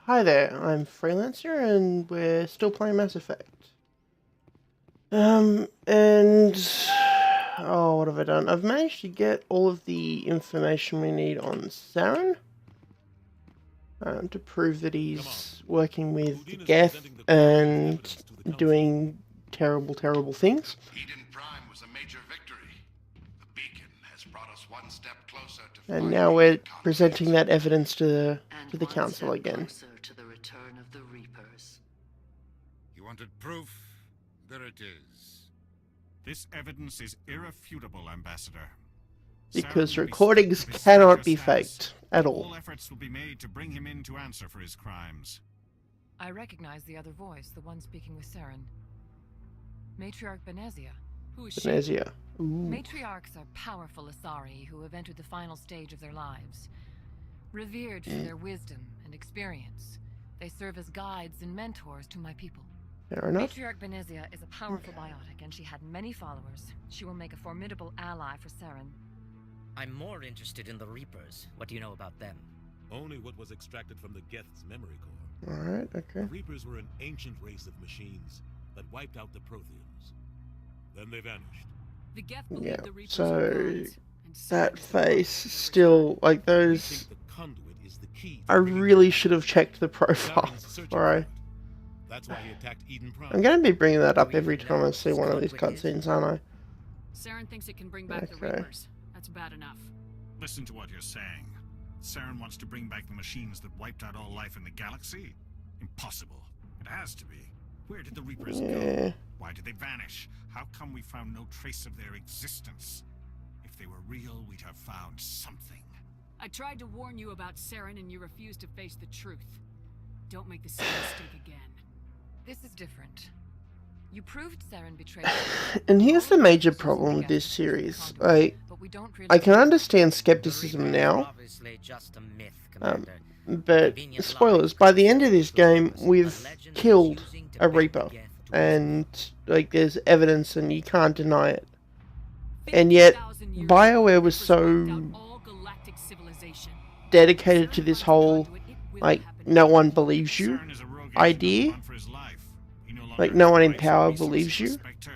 Hi there, I'm Freelancer and we're still playing Mass Effect. Oh, what have I done? I've managed to get all of the information we need on Saren. To prove that he's working with the Geth and doing terrible, terrible things. Eden Prime was a major victory. The beacon has brought us one step closer to And now we're presenting that evidence to the Council again. To the return of the Reapers. You wanted proof? There it is. This evidence is irrefutable, Ambassador. Because recordings cannot be faked at all. All efforts will be made to bring him in to answer for his crimes. I recognize the other voice, the one speaking with Saren. Matriarch Benezia. Who is Benezia. she? Matriarchs are powerful Asari who have entered the final stage of their lives. Revered for their wisdom and experience, they serve as guides and mentors to my people. Fair enough. Matriarch Benezia is a powerful biotic, and she had many followers. She will make a formidable ally for Saren. I'm more interested in the Reapers. What do you know about them? Only what was extracted from the Geth's memory core. Alright, okay. The Reapers were an ancient race of machines that wiped out the Protheans. Then they vanished. The Geth Yeah, the Reapers so were gods, and that Saren is face the still, like I those, think the conduit is the key. I really should have checked the profile. Alright. That's why he attacked Eden Prime. I'm going to be bringing that up every time I see one of these cutscenes, aren't Saren thinks it can bring back the Okay. Reapers. That's bad enough. Listen to what you're saying. Saren wants to bring back the machines that wiped out all life in the galaxy? Impossible. It has to be. Where did the Reapers Yeah. go? Why did they vanish? How come we found no trace of their existence? If they were real, we'd have found something. I tried to warn you about Saren and you refused to face the truth. Don't make the same mistake again. This is different. You proved Saren betrayed And here's the major problem with this series. I can understand skepticism now, Obviously just a myth, but Convenient spoilers, logic by the end of this game, purpose, we've a legend killed is using to a bait the Reaper, Geth to and like there's evidence and you can't deny it. And yet, 50,000 years BioWare ago, was Reapers so wiped out all galactic civilization. dedicated to this whole, like, no one believes you Saren is a rogue agent idea. who will run for his life. He no longer Like, no one in has power resources believes to you. respect her.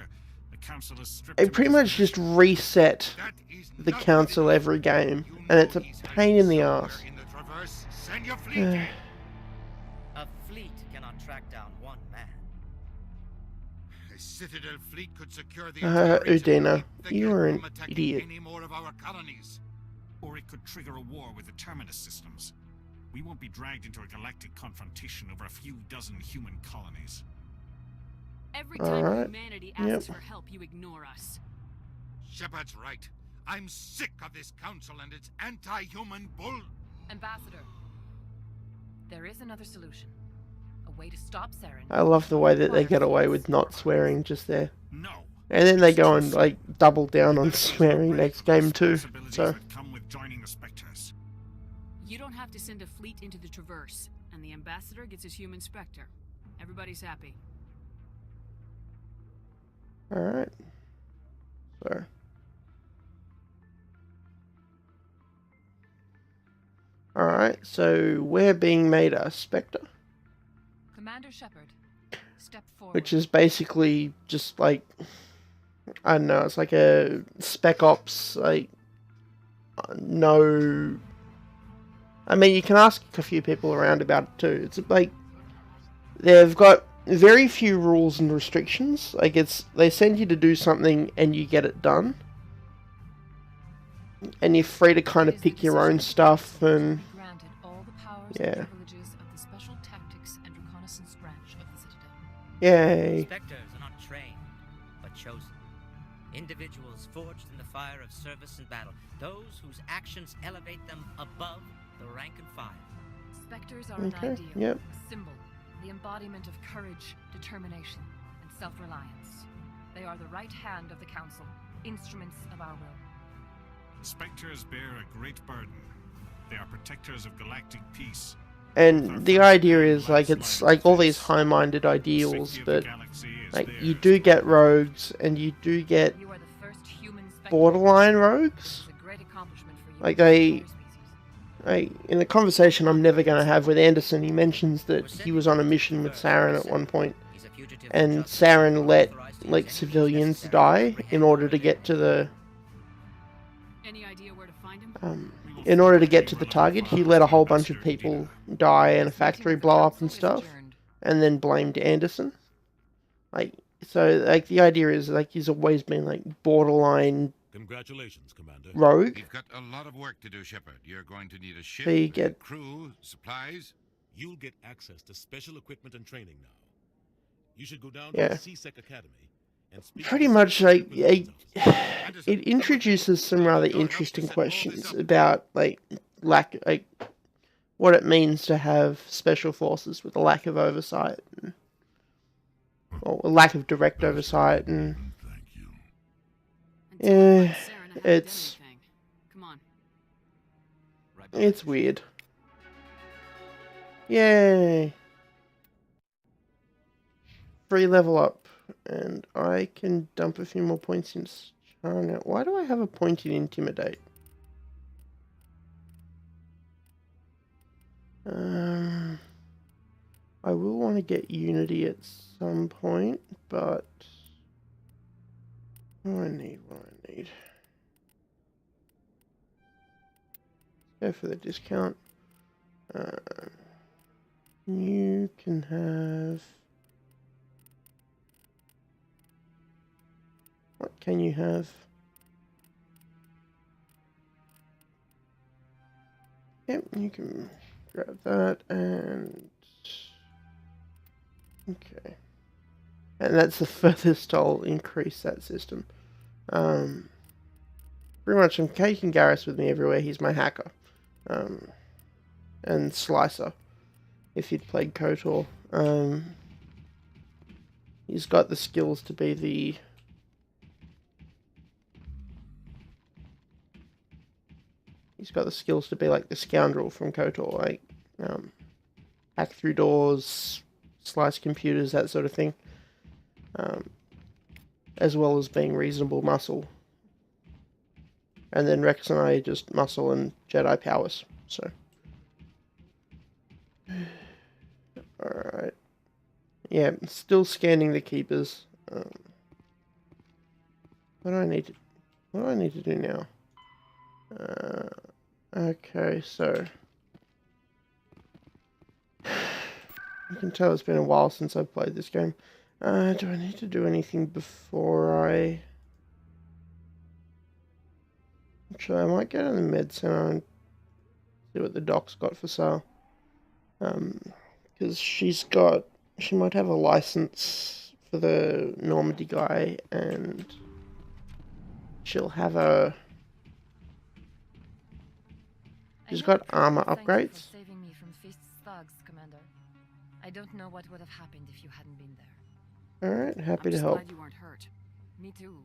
The council has stripped It him pretty of his much just reset That is the not council enough. every game, You and know it's a he's pain in the somewhere ass. in the Traverse. Send your fleet in. A fleet cannot track down one man. A Citadel fleet could secure the entire region Udina, and keep the you Geth are an from attacking idiot. any more of our colonies. Or it could trigger a war with the Terminus systems. We won't be dragged into a galactic confrontation over a few dozen human colonies. Every time Alright. humanity Yep. asks for help, you ignore us. Shepard's right. I'm sick of this council and its anti-human bull. Ambassador, there is another solution. A way to stop Saren. I love the way that they get away with not swearing just there. No. And then they go and, like, double down on swearing next game too, Responsibilities so... that come with joining the Spectres. You don't have to send a fleet into the Traverse, and the Ambassador gets his human Spectre. Everybody's happy. Alright. So... Alright, so we're being made a Spectre, Commander Shepard, step forward. which is basically just like, I don't know, it's like a Spec Ops, like, no... I mean, you can ask a few people around about it too. It's like, they've got very few rules and restrictions. Like, it's, they send you to do something and you get it done. And you're free to kind of pick your own stuff and... Granted all the powers Yeah. and privileges of the Special Tactics and Reconnaissance branch of the Citadel. Yay. Spectres are not trained, but chosen. Individuals forged in the fire of service and battle. Those whose actions elevate them above the rank and file. Spectres are an Okay, ideal, yep. a symbol, the embodiment of courage, determination, and self-reliance. They are the right hand of the Council, instruments of our will. Spectres bear a great burden. They are protectors of galactic peace. And the idea is, like, it's like all these high-minded ideals, but, like, you do get rogues, and you do get You are the first human Spectre. borderline rogues. It's a great accomplishment for you. Like, they- and your species. in the conversation I'm never going to have with Anderson, he mentions that he was on a mission with Saren at one point, and Saren let like civilians die in order to get to the Any idea where to find him? in order to get to the target. He let a whole bunch of people die and a factory blow up and stuff, and then blamed Anderson. Like, so like the idea is like he's always been like borderline Congratulations, Commander. rogue. We've got a lot of work to do, Shepard. You're going to need a ship, So you get crew, supplies. You'll get access to special equipment and training now. You should go down to Yeah. the CSEC Academy and speak to pretty the much like shipment it introduces some rather interesting questions about like what it means to have special forces with a lack of oversight, or a lack of direct oversight, and Thank you. Until I yeah, find Saren, I haven't it's- done anything. Come on. it's weird. Yay! Free level up, and I can dump a few more points in China. Why do I have a point in Intimidate? I will want to get Unity at some point, but what do I need? Let's go for the discount. You can have... What can you have? Yep, you can grab that and... Okay. And that's the furthest I'll increase that system. Pretty much I'm taking Garrus with me everywhere. He's my hacker. And Slicer, if you'd played KOTOR. He's got the skills to be the... He's got the skills to be like the scoundrel from KOTOR, like hack through doors, slice computers, that sort of thing. As well as being reasonable muscle. And then Rex and I just muscle and Jedi powers, so. Alright. Yeah, still scanning the keepers. What do I need to do now? Okay, so you can tell it's been a while since I've played this game. Do I need to do anything before I... Actually, I might go to the med center and see what the doc's got for sale. Because she might have a license for the Normandy guy, and she'll have a... She's got armor upgrades. For saving me from Fist's thugs, Commander. I don't know what would have happened if you hadn't been there. Alright, happy I'm to just help. glad you weren't hurt. Me too.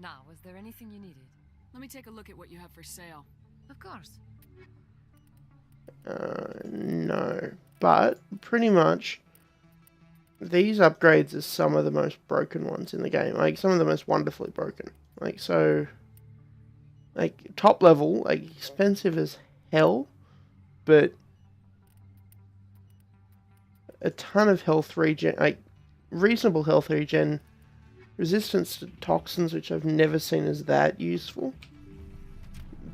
Now, was there anything you needed? Let me take a look at what you have for sale. Of course. No. But, pretty much, these upgrades are some of the most broken ones in the game. Like, some of the most wonderfully broken. Like, so... Like, top level, like, expensive as hell, but a ton of health regen, like, reasonable health regen, resistance to toxins, which I've never seen as that useful,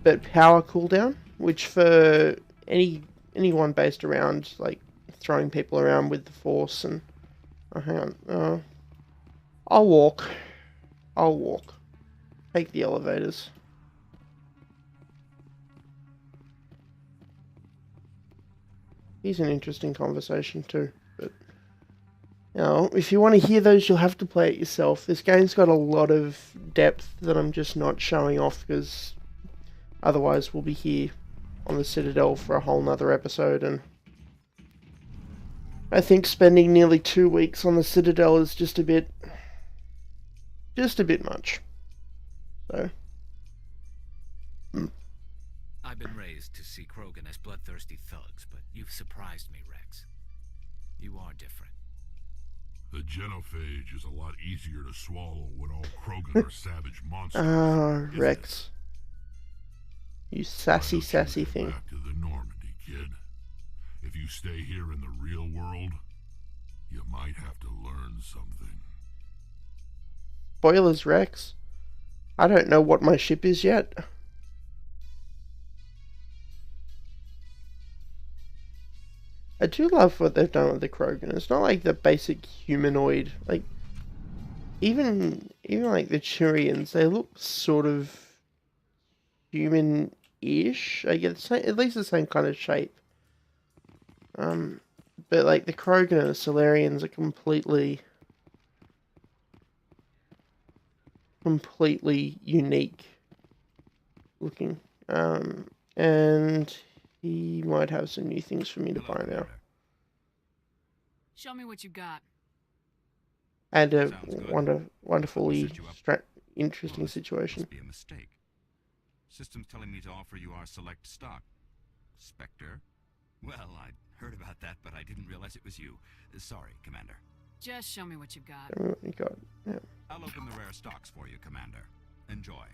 but power cooldown, which for anyone based around, like, throwing people around with the Force and... Oh, hang on. I'll walk. Take the elevators. He's an interesting conversation too, but you know, if you want to hear those, you'll have to play it yourself. This game's got a lot of depth that I'm just not showing off, because otherwise we'll be here on the Citadel for a whole nother episode, and I think spending nearly 2 weeks on the Citadel is just a bit much. So. I've been raised to see Krogan as bloodthirsty thugs, but you've surprised me, Rex. You are different. The genophage is a lot easier to swallow when all Krogan are savage monsters. Rex. You sassy, Why don't you sassy head thing. back to the Normandy, kid. If you stay here in the real world, you might have to learn something. Spoilers, Rex. I don't know what my ship is yet. I do love what they've done with the Krogan. It's not like the basic humanoid. Like, even like the Turians, they look sort of human-ish. I get at least the same kind of shape. But like the Krogan and the Solarians are completely unique looking. And he might have some new things for me to buy now. Show me what you got. And a wonderfully interesting situation. Must be a mistake. System's telling me to offer you our select stock. Spectre? Well, I'd heard about that, but I didn't realize it was you. Sorry, Commander. Just show me what you've got. Tell me what you got. Yeah. I'll open the rare stocks for you, Commander. Enjoy.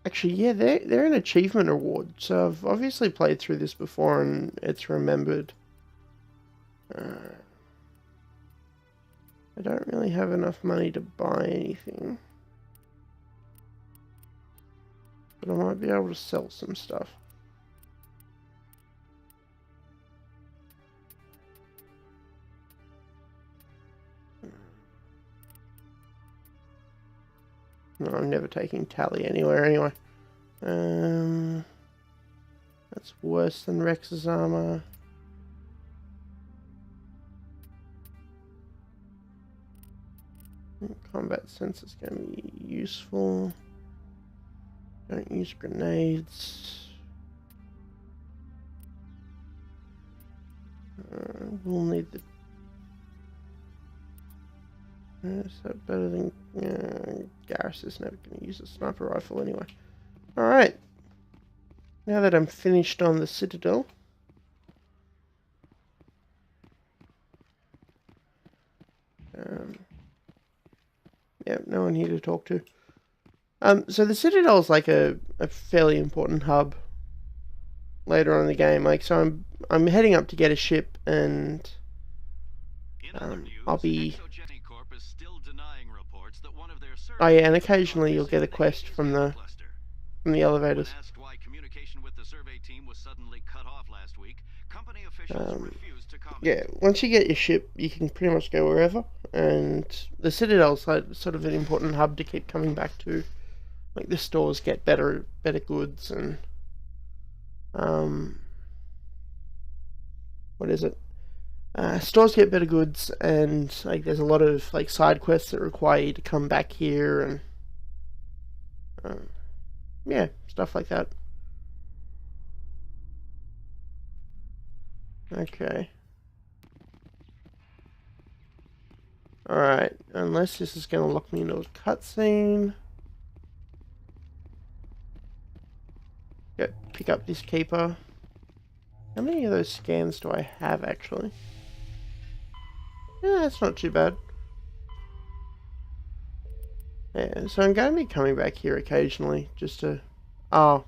Actually, yeah, they're an achievement award, so I've obviously played through this before and it's remembered. I don't really have enough money to buy anything, but I might be able to sell some stuff. No, I'm never taking Tally anywhere anyway. That's worse than Rex's armor. Combat sense is going to be useful. Don't use grenades. We'll need the... Is that better than... Garrus is never going to use a sniper rifle anyway. Alright. Now that I'm finished on the Citadel. Yeah, no one here to talk to. So the Citadel is like a fairly important hub later on in the game. Like, so I'm heading up to get a ship, and I'll be... Oh yeah, and occasionally you'll get a quest from the elevators. Yeah, once you get your ship, you can pretty much go wherever, and the Citadel's sort of an important hub to keep coming back to. Like, the stores get better goods, and what is it? Stores get better goods, and like there's a lot of like side quests that require you to come back here, and yeah, stuff like that. Okay. Alright, unless this is going to lock me into a cutscene. Go pick up this keeper. How many of those scans do I have, actually? Yeah, that's not too bad. Yeah, so I'm going to be coming back here occasionally, just to... Oh.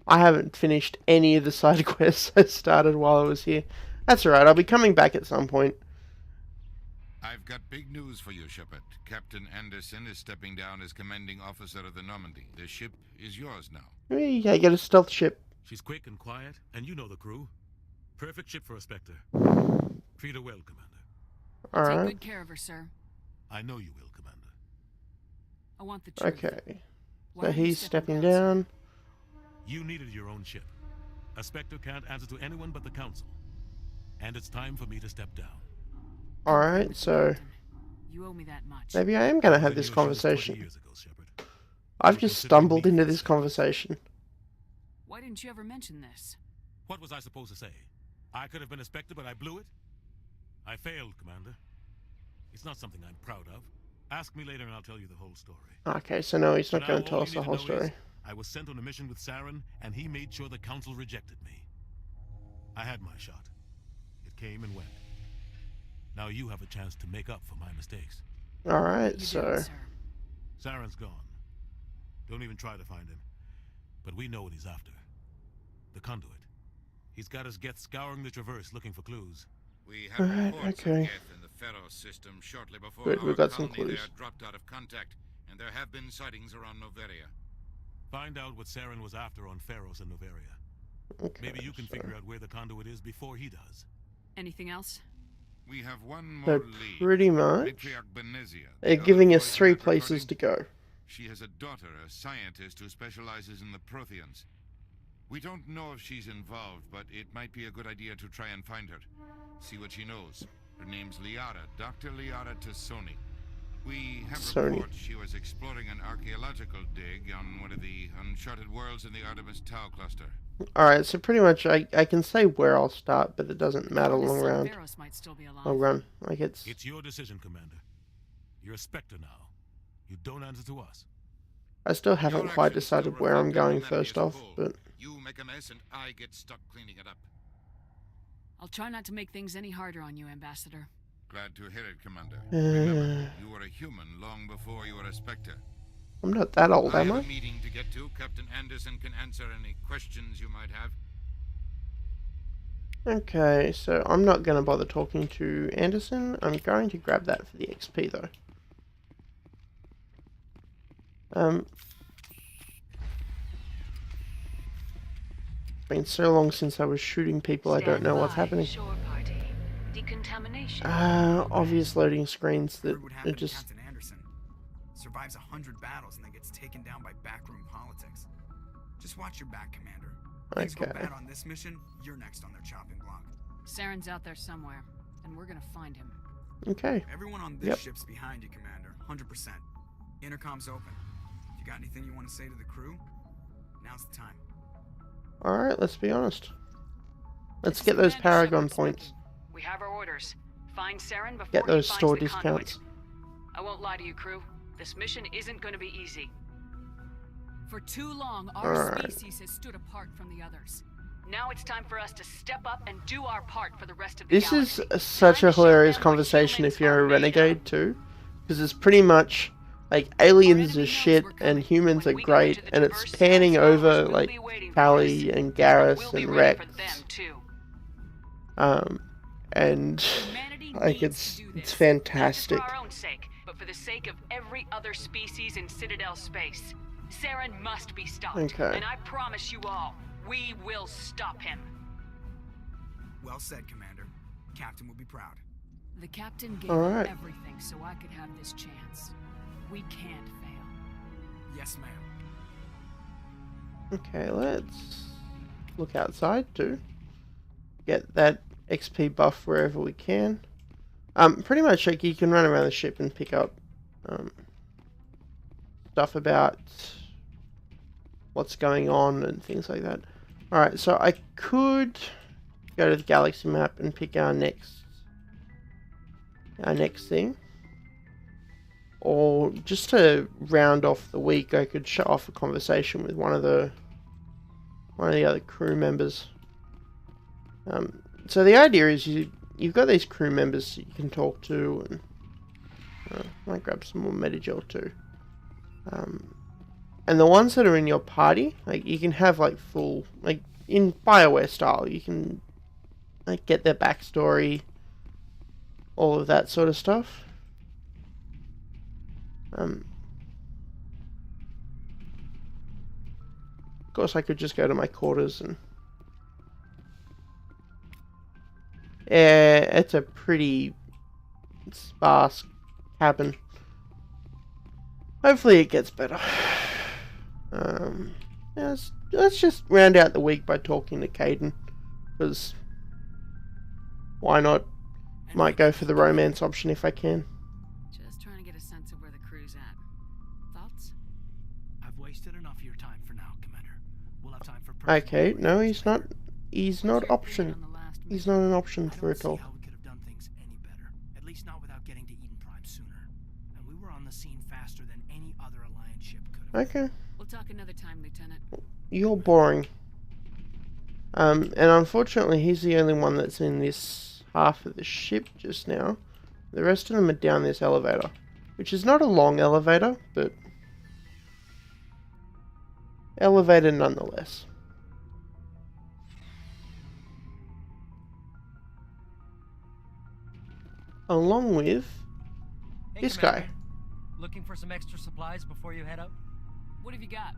I haven't finished any of the side quests I started while I was here. That's alright, I'll be coming back at some point. I've got big news for you, Shepard. Captain Anderson is stepping down as commanding officer of the Normandy. The ship is yours now. Yeah, I get a stealth ship. She's quick and quiet, and you know the crew. Perfect ship for a Spectre. Treat her well, Commander. Alright. Take good care of her, sir. I know you will, Commander. I want the truth. Okay. Why So are you he's stepping sir? down. You needed your own ship. A Spectre can't answer to anyone but the Council. And it's time for me to step down. Alright, so You owe me that much. maybe I am going to have Then this you chose 20 conversation. years ago, Shepard. I've You just considered stumbled me into for this Spectre. conversation. Why didn't you ever mention this? What was I supposed to say? I could have been a Spectre, but I blew it? I failed, Commander. It's not something I'm proud of. Ask me later and I'll tell you the whole story. Okay, so no, he's not For going now, to tell all us you the need whole to know is story. I was sent on a mission with Saren, and he made sure the Council rejected me. I had my shot. It came and went. Now you have a chance to make up for my mistakes. Alright, so... Saren's gone. Don't even try to find him. But we know what he's after. The conduit. He's got his Geth scouring the Traverse looking for clues. We have reports of okay. Geth in the Pharaoh system shortly before Good, our we've got some colony clues. there dropped out of contact, and there have been sightings around Noveria. Find out what Saren was after on Pharos and Noveria. Okay, Maybe you can so figure out where the conduit is before he does. Anything else? We have one more So lead. pretty much, Matriarch Benezia, they're the other giving us voice 3 in that places to recording. go. She has a daughter, a scientist who specializes in the Protheans. We don't know if she's involved, but it might be a good idea to try and find her. See what she knows. Her name's Liara, Dr. Liara Tassoni. We have reports she was exploring an archaeological dig on one of the uncharted worlds in the Artemis Tau cluster. Alright, so pretty much I can say where I'll start, but it doesn't matter long round. Might still be alive. I'll run. Like It's your decision, Commander. You're a Spectre now. You don't answer to us. I still haven't quite decided where I'm going first off, but... You make a mess and I get stuck cleaning it up. I'll try not to make things any harder on you, Ambassador. Glad to hear it, Commander. Remember, you were a human long before you were a Spectre. I'm not that old, I am have I? a meeting to get to. Captain Anderson can answer any questions you might have. Okay, so I'm not going to bother talking to Anderson. I'm going to grab that for the XP, though. It's been so long since I was shooting people, I don't know what's happening. Obvious loading screens that are just... Captain Anderson survives 100 battles and then gets taken down by backroom politics. Just watch your back, Commander. Things go bad on this mission, you're next on their chopping block. Saren's out there somewhere, and we're gonna find him. Okay. Everyone on this ship's behind you, Commander. 100%. Intercom's open. If you got anything you want to say to the crew, now's the time. Alright, let's be honest. Let's get those Paragon points. We have our orders. Find Saren before Get those he finds store the discounts. conduit. I won't lie to you, crew. This mission isn't going to be easy. For too long, our species has stood apart from the others. Now it's time for us to step up and do our part for the rest of the galaxy. This is such a hilarious conversation if you're a renegade too, because it's pretty much like aliens are shit and humans are great, and it's panning over like Callie and Garrus and Rex. And like it's fantastic. For our own sake, but for the sake of every other species in Citadel space. Saren must be stopped. Okay. And I promise you all, we will stop him. Well said, Commander. Captain will be proud. The captain gave me everything so I could have this chance. We can't fail. Yes, ma'am. Okay, let's look outside too. Get that XP buff wherever we can. Pretty much like you can run around the ship and pick up stuff about what's going on and things like that. Alright, so I could go to the galaxy map and pick our next thing. Or just to round off the week, I could shut off a conversation with one of the other crew members. So the idea is you've got these crew members that you can talk to, and I might grab some more Medigel too. And the ones that are in your party, like you can have like full, like in BioWare style, you can like get their backstory, all of that sort of stuff. Of course, I could just go to my quarters and... Yeah, it's a pretty sparse cabin. Hopefully it gets better. Yeah, let's just round out the week by talking to Caden, because why not? Might go for the romance option if I can. Just trying to get a sense of where the crew's at. Thoughts? I've wasted enough of your time for now, Commander. We'll have time for Okay, no, he's not option. He's not an option for it all. How we could have done things any better. At least not without getting to Eden Prime sooner. And we were on the scene faster than any other Alliance ship could have. Okay. We'll talk another time, Lieutenant. You're boring. And unfortunately, he's the only one that's in this half of the ship just now. The rest of them are down this elevator, which is not a long elevator, but elevator nonetheless. Along with this guy. Looking for some extra supplies before you head out? What have you got?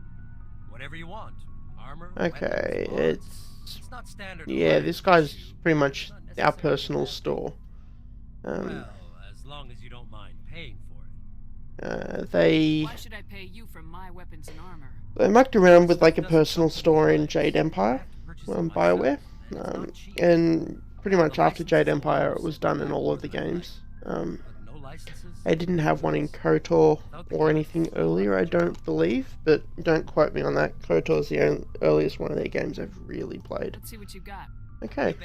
Whatever you want. Armor, Okay, weapons, it's not standard. yeah, this guy's pretty much our personal store. Well, as long as you don't mind paying for it. Why should I pay you for my weapons and armor? They mucked around with like a personal store in Jade Empire, BioWare, and pretty much after Jade Empire it was done in all of the games. I didn't have one in KOTOR or anything earlier, I don't believe, but don't quote me on that. KOTOR is the earliest one of their games I've really played. Let's see what you got. Okay.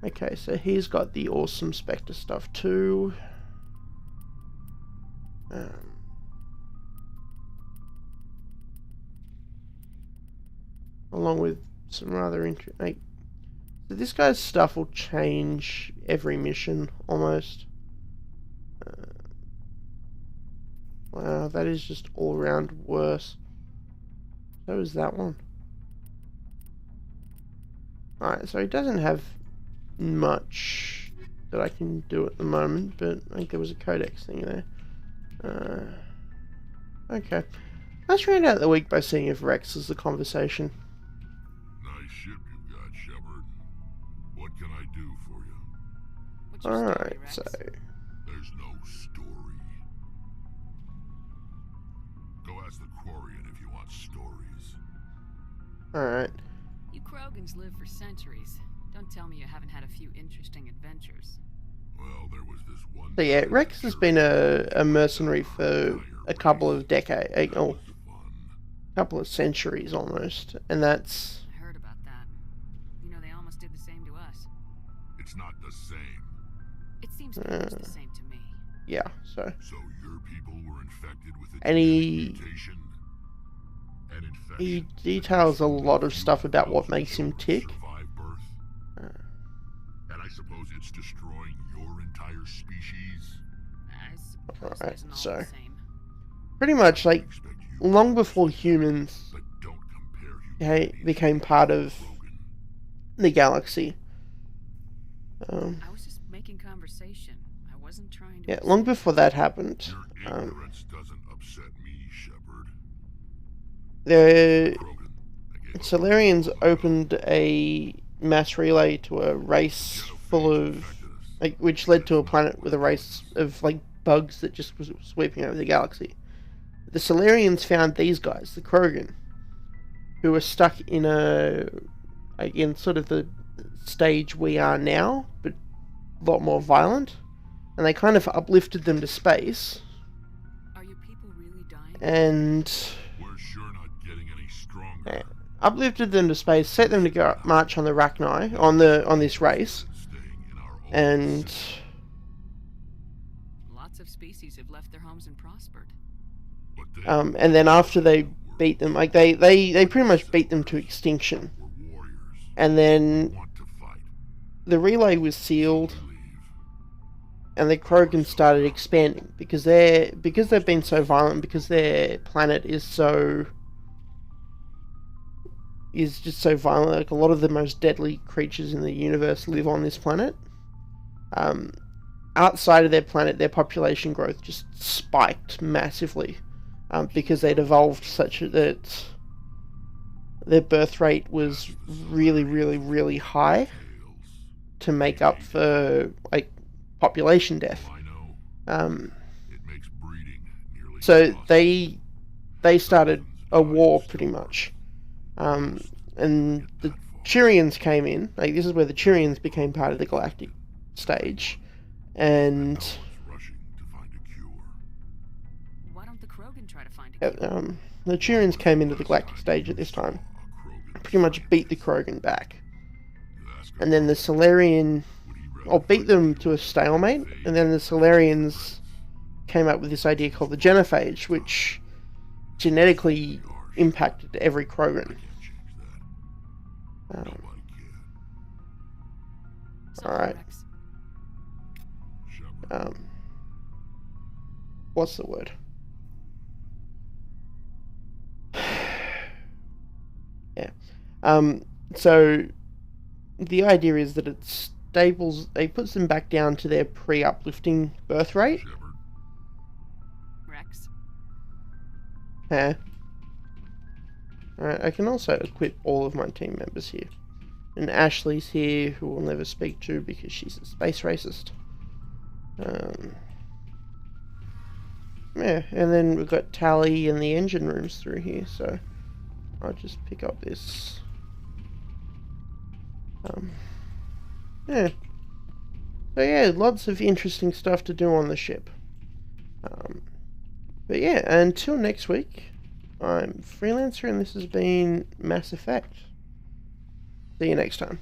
Okay, so he's got the awesome Spectre stuff too. Along with some rather interesting... So this guy's stuff will change every mission, almost. Wow, that is just all around worse. So is that one. Alright, so he doesn't have much that I can do at the moment, but I think there was a codex thing there. Okay. Let's round out the week by seeing if Rex is the conversation. Nice ship you've got, Shepard. What can I do for you? Alright, so... There's no story. Go ask the Quarian if you want stories. Alright. You Krogans live for centuries. Don't tell me you haven't had a few interesting adventures. Well, there was this one... So yeah, Rex has been a mercenary for a couple of decades, or a couple of centuries almost, and that's... I heard about that. You know, they almost did the same to us. It's not the same. It seems pretty much the same to me. Yeah, so... So your people were infected with a and mutation? An infection he details a lot of stuff about what makes him tick. Survive birth? And I suppose it's destroying your entire species? Alright, so... Pretty much, like, long before humans became part of the galaxy. I was just making conversation. I wasn't trying to... Yeah, long before that happened. Your ignorance doesn't upset me, Shepard. The Solarians opened a mass relay to a race full of... like, which led to a planet with a race of, like, bugs that just was sweeping over the galaxy. The Solarians found these guys, the Krogan, who were stuck in in sort of the stage we are now, but a lot more violent, and they kind of uplifted them to space. Are your people really dying? We're sure not getting any stronger. Uplifted them to space, set them to go march on the Rachni, on this race, and lots of species have left their homes and prospered. and then after they beat them, like they pretty much beat them to extinction, and then the relay was sealed, and the Krogan started expanding because they've been so violent, because their planet is just so violent. Like, a lot of the most deadly creatures in the universe live on this planet. Outside of their planet, their population growth just spiked massively, because they'd evolved such that their birth rate was really, really, really high to make up for, like, population death. So they started a war, pretty much. And the Turians came in. Like, this is where the Turians became part of the galactic stage. And why don't the Krogan try to find the Turians came into the galactic stage at this time, pretty much beat the Krogan back, and then the Solarian, or beat them to a stalemate, and then the Solarians came up with this idea called the genophage, which genetically impacted every Krogan. Alright. What's the word? Yeah. So the idea is that it puts them back down to their pre-uplifting birth rate. Rex. Yeah. Alright, I can also equip all of my team members here. And Ashley's here, who we'll never speak to because she's a space racist. Yeah, and then we've got Tally and the engine rooms through here, so I'll just pick up this. Yeah. So yeah, lots of interesting stuff to do on the ship. But yeah, until next week, I'm Freelancer and this has been Mass Effect. See you next time.